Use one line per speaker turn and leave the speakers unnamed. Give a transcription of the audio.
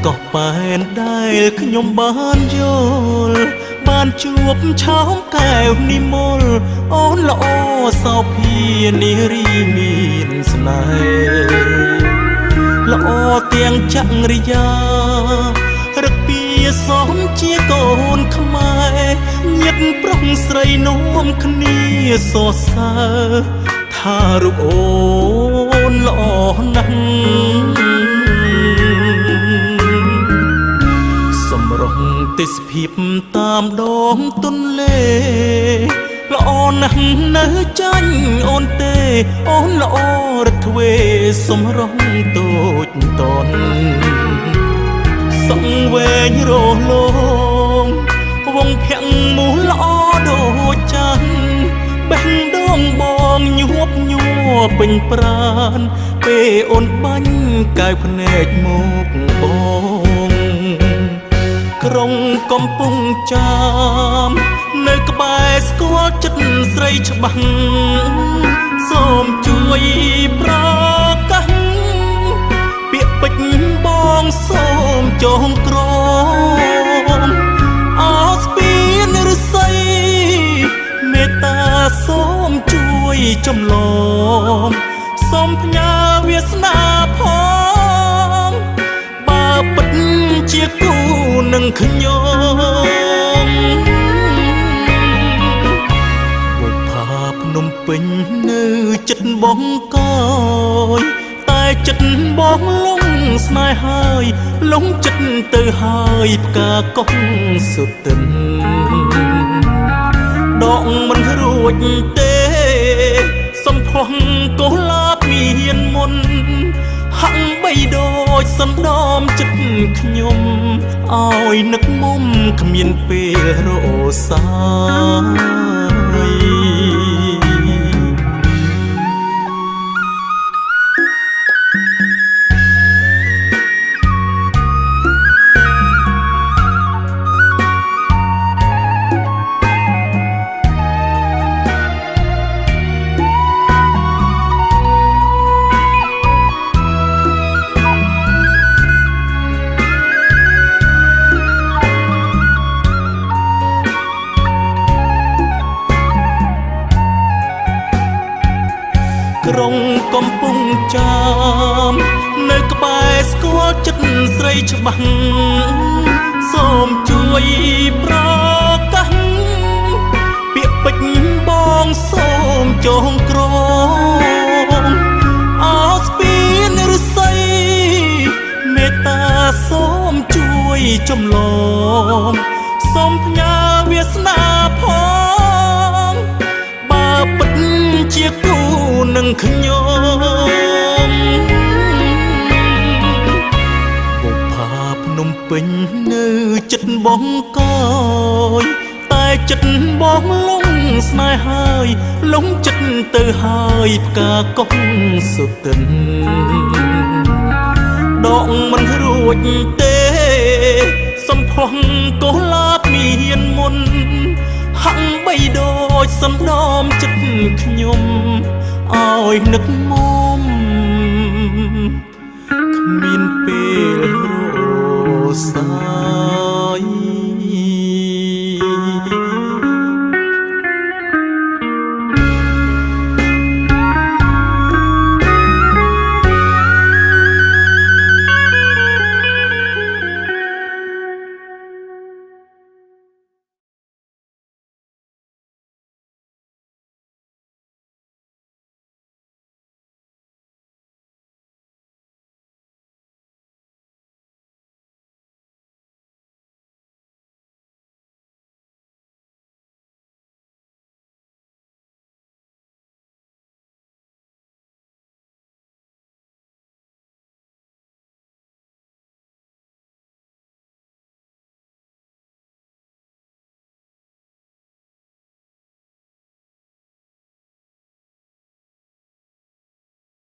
ក៏ប៉ែនដែលខ្ញុំបានយល់បានជួបឆោមកែវនិមលអូនល្អសោភានារីមានស្នេហ៍ល្អទាំងចក្រិយារឹកពីសមជាកូនខ្មែរញាតិប្រុសស្រីនាំគ្នាសរសើរថារូបអូនល្អណាស់សម្រស់ទេសភាពតាមដងទន្លេល្អណាស់នៅចាញ់អូនទេអូនល្អរទ្វេសម្រស់តូចតនសង្វែងរលោងវងភាំងមូលល្អដូចចាន់បេះដូងបងញាប់ញ័រពេញប្រានពេលអូនបាញ់កាយភ្នែកមកបងក្រុងកំពុងចាមនៅក្បែរស្គាល់ចិត្តស្រីច្បាស់សូមជួយប្រកាសពាក្យពេចន៍បងសូមចងក្រងអោស្ពានឫស្សីមេត្តាសូមជួយចម្លងសូមផ្ញើវាសនាផងបើពិតជាគូនឹងខ្ញុំបុប្ផាភ្នំពេញនៅចិត្តបងកយតែចិត្តបងលងស្នេហ៍ហើយលងចិត្តទៅហើយផ្កាកុកសុទិនដកមិនរួចទេសំផស្សកុលាបមានមុនហាក់បីដូចសណ្ដំចិត្តខ្ញុំឲ្យនឹកមុំគ្មានពេលរសាយក្រុងកំពុងចាមនៅក្បែរស្គាល់ចិត្តស្រីច្បាស់សូមជួយប្រកាសពាក្យពេចន៍បងសូមចងក្រងអោស្ពានឫស្សីមេត្តាសូមជួយចម្លងសូមផ្ញើវាសនាផងបើពិតជាគូនឹងខ្ញុំបុប្ផាភ្នំពេញនៅចិត្តបងកយតែចិត្តបងលងស្នេហ៍ហើយលងចិត្តទៅហើយផ្កាកុកសុទិនដកមិនរួចទេសំផស្សកុលាបមានមុនហាក់បីដូចសណ្ដំចិត្តខ្ញុំឲ្យនឹកមក